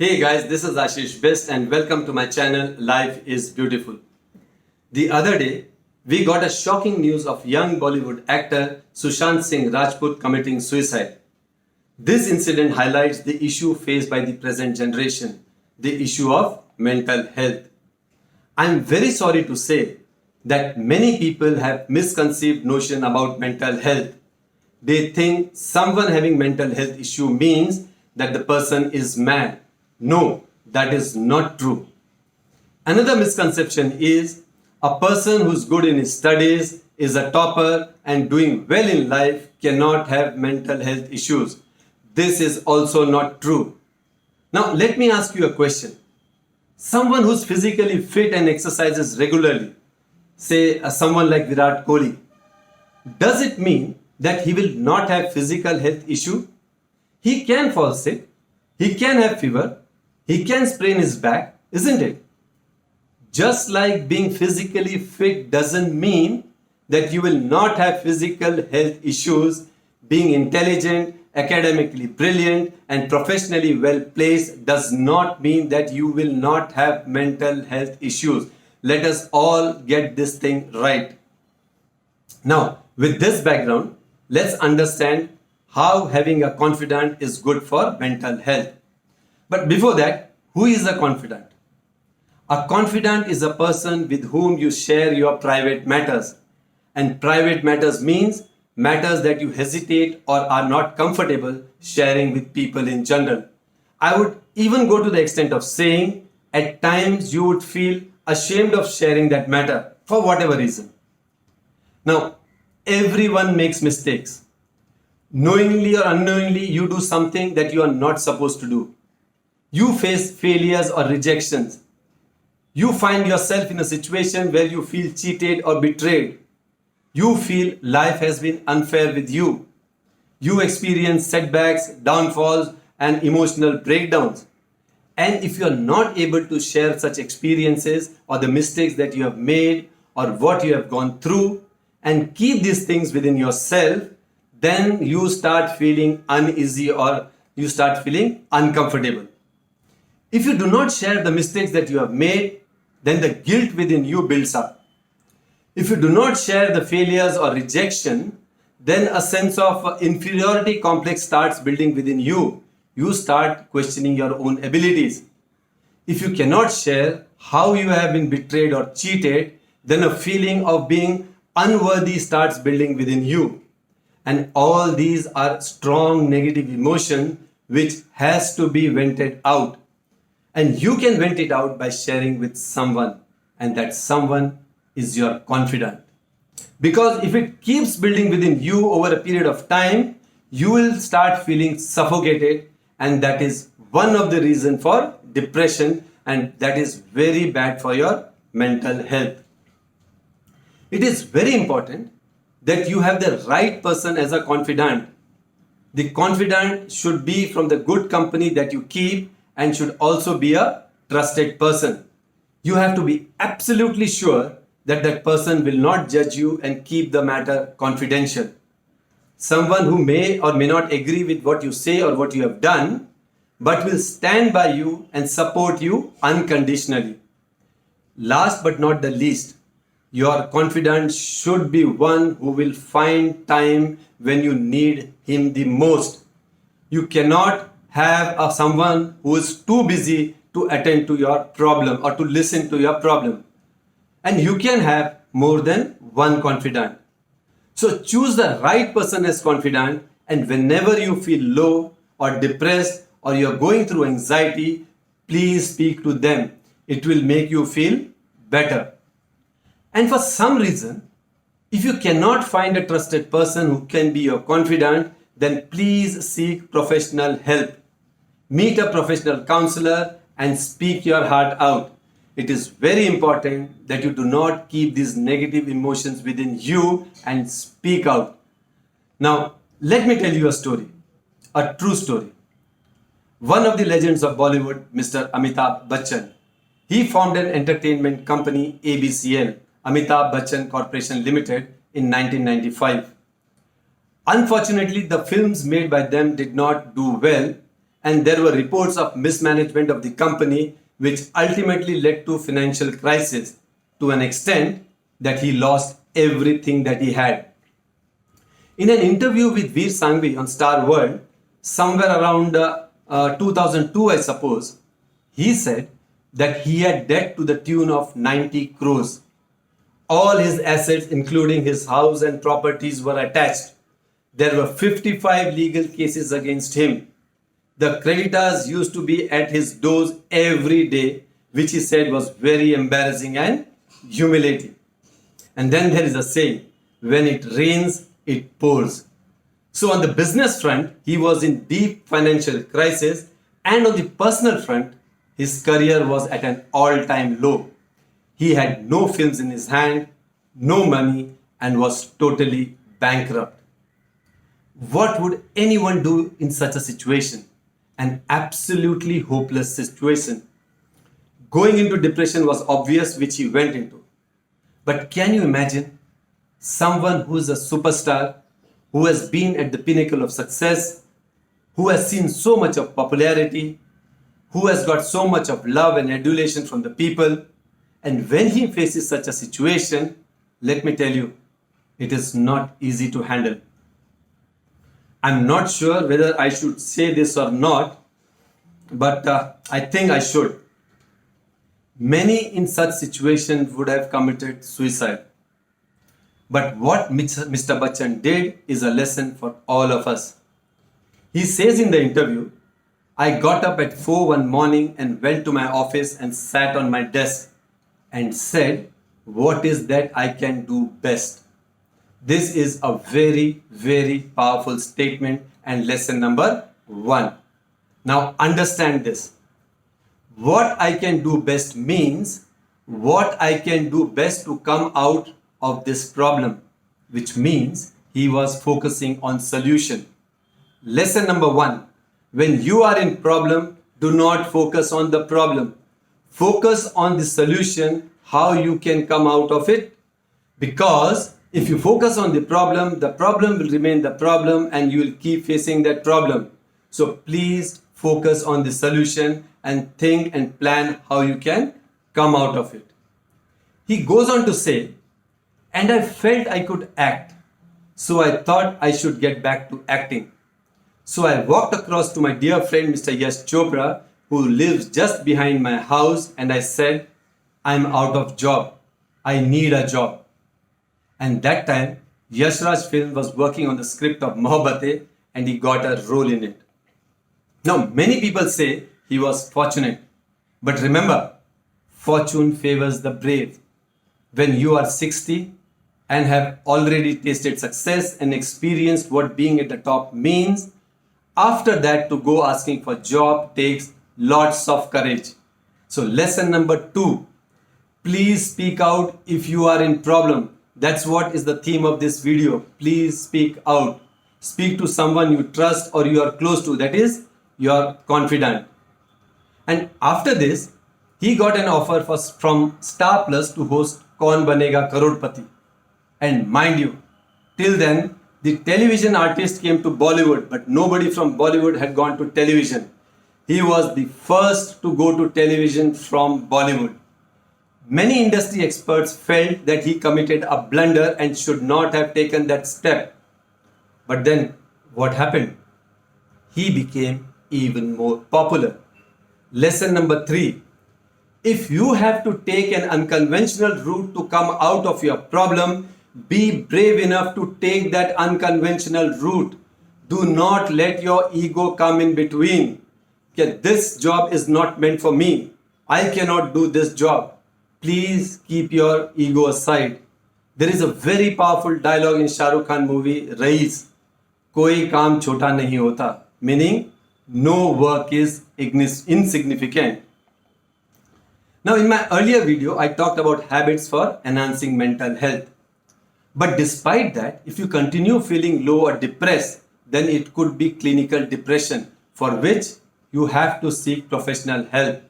Hey guys, this is Ashish Best and welcome to my channel Life is Beautiful. The other day, we got a shocking news of young Bollywood actor Sushant Singh Rajput committing suicide. This incident highlights the issue faced by the present generation, the issue of mental health. I am very sorry to say that many people have misconceived notion about mental health. They think someone having mental health issue means that the person is mad. No, that is not true. Another misconception is a person who's good in his studies, is a topper and doing well in life cannot have mental health issues. This is also not true. Now let me ask you a question. Someone who's physically fit and exercises regularly, say someone like Virat Kohli, does it mean that he will not have physical health issue? He can fall sick, he can have fever, he can sprain his back, isn't it? Just like being physically fit doesn't mean that you will not have physical health issues, being intelligent, academically brilliant and professionally well placed does not mean that you will not have mental health issues. Let us all get this thing right. Now, with this background, let's understand how having a confidant is good for mental health. But before that, who is a confidant? A confidant is a person with whom you share your private matters. And private matters means matters that you hesitate or are not comfortable sharing with people in general. I would even go to the extent of saying at times you would feel ashamed of sharing that matter for whatever reason. Now, everyone makes mistakes. Knowingly or unknowingly, you do something that you are not supposed to do. You face failures or rejections. You find yourself in a situation where you feel cheated or betrayed. You feel life has been unfair with you. You experience setbacks, downfalls, and emotional breakdowns. And if you are not able to share such experiences or the mistakes that you have made or what you have gone through and keep these things within yourself, then you start feeling uneasy or you start feeling uncomfortable. If you do not share the mistakes that you have made, then the guilt within you builds up. If you do not share the failures or rejection, then a sense of inferiority complex starts building within you. You start questioning your own abilities. If you cannot share how you have been betrayed or cheated, then a feeling of being unworthy starts building within you. And all these are strong negative emotion which has to be vented out. And you can vent it out by sharing with someone, and that someone is your confidant. Because if it keeps building within you over a period of time, you will start feeling suffocated, and that is one of the reasons for depression, and that is very bad for your mental health. It is very important that you have the right person as a confidant. The confidant should be from the good company that you keep and should also be a trusted person. You have to be absolutely sure that that person will not judge you and keep the matter confidential. Someone who may or may not agree with what you say or what you have done, but will stand by you and support you unconditionally. Last but not the least, your confidant should be one who will find time when you need him the most. You cannot have someone who is too busy to attend to your problem or to listen to your problem. And you can have more than one confidant. So choose the right person as confidant, and whenever you feel low or depressed or you're going through anxiety, please speak to them. It will make you feel better. And for some reason, if you cannot find a trusted person who can be your confidant, then please seek professional help. Meet a professional counselor and speak your heart out. It is very important that you do not keep these negative emotions within you and speak out. Now, let me tell you a story, a true story. One of the legends of Bollywood, Mr. Amitabh Bachchan, he formed an entertainment company, ABCL, Amitabh Bachchan Corporation Limited, in 1995. Unfortunately, the films made by them did not do well, and there were reports of mismanagement of the company, which ultimately led to financial crisis to an extent that he lost everything that he had. In an interview with Veer Sanghvi on Star World, somewhere around 2002, I suppose, he said that he had debt to the tune of 90 crores. All his assets, including his house and properties, were attached. There were 55 legal cases against him. The creditors used to be at his doors every day, which he said was very embarrassing and humiliating. And then there is a saying, when it rains, it pours. So on the business front, he was in deep financial crisis, and on the personal front, his career was at an all-time low. He had no films in his hand, no money, and was totally bankrupt. What would anyone do in such a situation? An absolutely hopeless situation. Going into depression was obvious, which he went into. But can you imagine someone who is a superstar, who has been at the pinnacle of success, who has seen so much of popularity, who has got so much of love and adulation from the people, and when he faces such a situation, let me tell you, it is not easy to handle. I'm not sure whether I should say this or not, but I think I should. Many in such situations would have committed suicide. But what Mr. Bachchan did is a lesson for all of us. He says in the interview, I got up at 4 one morning and went to my office and sat on my desk and said, what is that I can do best? This is a very, very powerful statement and lesson number 1. Now understand this. What I can do best means what I can do best to come out of this problem, which means he was focusing on solution. Lesson number 1. When you are in problem, do not focus on the problem. Focus on the solution, how you can come out of it. Because if you focus on the problem will remain the problem and you will keep facing that problem. So please focus on the solution and think and plan how you can come out of it. He goes on to say, and I felt I could act. So I thought I should get back to acting. So I walked across to my dear friend Mr. Yash Chopra, who lives just behind my house, and I said, I'm out of job. I need a job. And that time, Yash Raj Film was working on the script of Mohabbatein and he got a role in it. Now, many people say he was fortunate. But remember, fortune favors the brave. When you are 60 and have already tasted success and experienced what being at the top means, after that to go asking for job takes lots of courage. So lesson number 2, please speak out if you are in problem. That's what is the theme of this video. Please speak out. Speak to someone you trust or you are close to, that is your confidant. And after this, he got an offer from Star Plus to host Kaun Banega Karodpati. And mind you, till then, the television artist came to Bollywood, but nobody from Bollywood had gone to television. He was the first to go to television from Bollywood. Many industry experts felt that he committed a blunder and should not have taken that step. But then, what happened? He became even more popular. Lesson number 3. If you have to take an unconventional route to come out of your problem, be brave enough to take that unconventional route. Do not let your ego come in between. Okay, this job is not meant for me. I cannot do this job. Please keep your ego aside. There is a very powerful dialogue in Shah Rukh Khan movie, Raees. Koi kaam chota nahi hota. Meaning, no work is insignificant. Now, in my earlier video, I talked about habits for enhancing mental health. But despite that, if you continue feeling low or depressed, then it could be clinical depression, for which you have to seek professional help.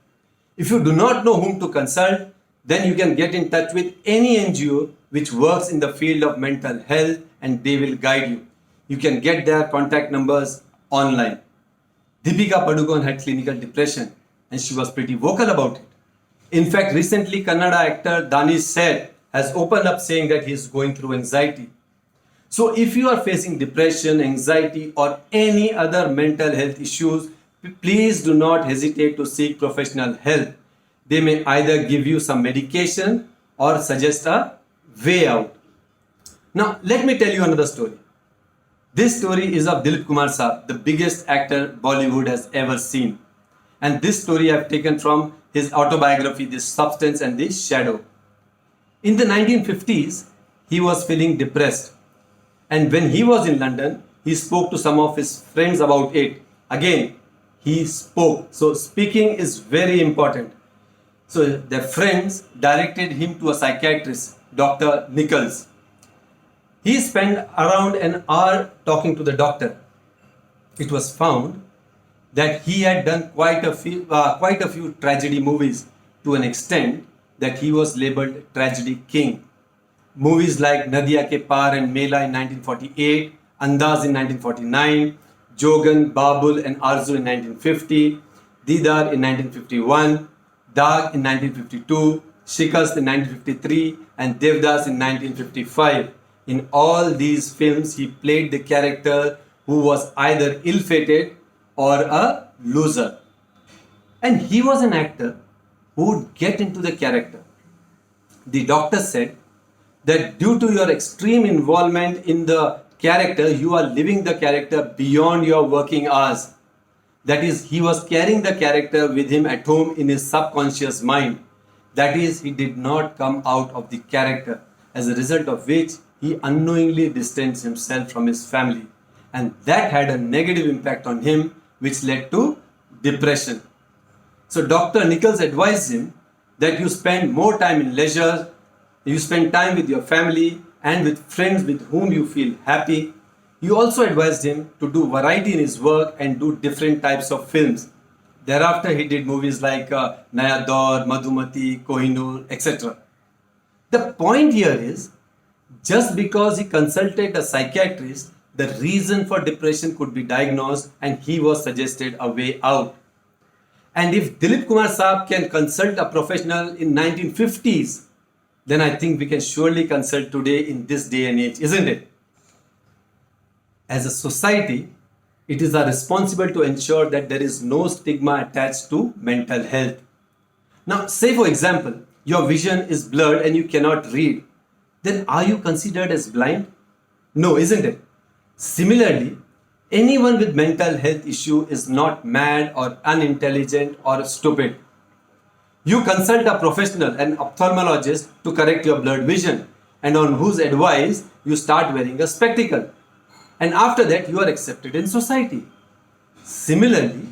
If you do not know whom to consult, then you can get in touch with any NGO which works in the field of mental health and they will guide you. You can get their contact numbers online. Deepika Padukone had clinical depression and she was pretty vocal about it. In fact, recently Kannada actor Danish said has opened up saying that he is going through anxiety. So if you are facing depression, anxiety or any other mental health issues, please do not hesitate to seek professional help. They may either give you some medication or suggest a way out. Now, let me tell you another story. This story is of Dilip Kumar Saab, the biggest actor Bollywood has ever seen. And this story I have taken from his autobiography, The Substance and the Shadow. In the 1950s, he was feeling depressed. And when he was in London, he spoke to some of his friends about it. Again, he spoke. So speaking is very important. So their friends directed him to a psychiatrist, Dr. Nichols. He spent around an hour talking to the doctor. It was found that he had done quite a few tragedy movies to an extent that he was labeled tragedy king. Movies like Nadia Ke Paar and Mela in 1948, Andaz in 1949, Jogan, Babul and Arzu in 1950, Didar in 1951, Daag in 1952, Shikast in 1953 and Devdas in 1955. In all these films, he played the character who was either ill-fated or a loser. And he was an actor who would get into the character. The doctor said that due to your extreme involvement in the character, you are living the character beyond your working hours. That is, he was carrying the character with him at home in his subconscious mind. That is, he did not come out of the character, as a result of which he unknowingly distanced himself from his family. And that had a negative impact on him, which led to depression. So Dr. Nichols advised him that you spend more time in leisure, you spend time with your family and with friends with whom you feel happy. He also advised him to do variety in his work and do different types of films. Thereafter, he did movies like Naya Daur, Madhumati, Kohinoor, etc. The point here is, just because he consulted a psychiatrist, the reason for depression could be diagnosed and he was suggested a way out. And if Dilip Kumar Saab can consult a professional in 1950s, then I think we can surely consult today in this day and age, isn't it? As a society, it is our responsibility to ensure that there is no stigma attached to mental health. Now, say for example, your vision is blurred and you cannot read. Then are you considered as blind? No, isn't it? Similarly, anyone with mental health issue is not mad or unintelligent or stupid. You consult a professional, an ophthalmologist, to correct your blurred vision, and on whose advice you start wearing a spectacle. And after that, you are accepted in society. Similarly,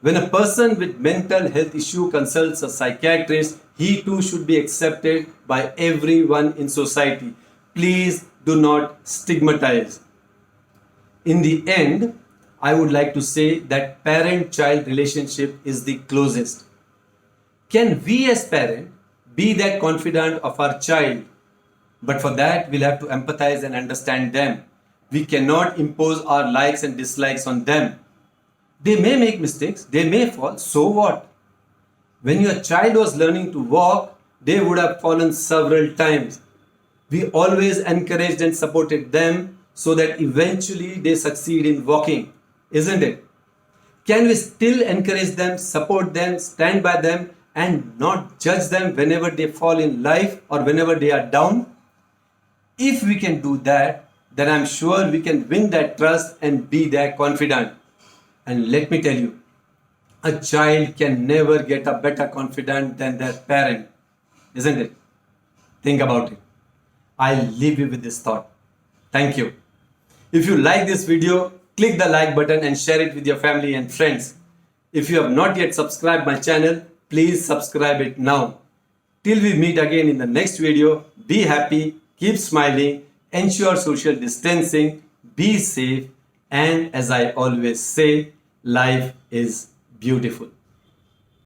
when a person with mental health issue consults a psychiatrist, he too should be accepted by everyone in society. Please do not stigmatize. In the end, I would like to say that parent-child relationship is the closest. Can we as parents be that confidant of our child? But for that, we'll have to empathize and understand them. We cannot impose our likes and dislikes on them. They may make mistakes, they may fall, so what? When your child was learning to walk, they would have fallen several times. We always encouraged and supported them so that eventually they succeed in walking, isn't it? Can we still encourage them, support them, stand by them and not judge them whenever they fall in life or whenever they are down? If we can do that, then I'm sure we can win that trust and be their confidant. And let me tell you, a child can never get a better confidant than their parent, isn't it? Think about it. I'll leave you with this thought. Thank you. If you like this video, click the like button and share it with your family and friends. If you have not yet subscribed my channel, please subscribe it now. Till we meet again in the next video, be happy, keep smiling, ensure social distancing, be safe, and as I always say, life is beautiful.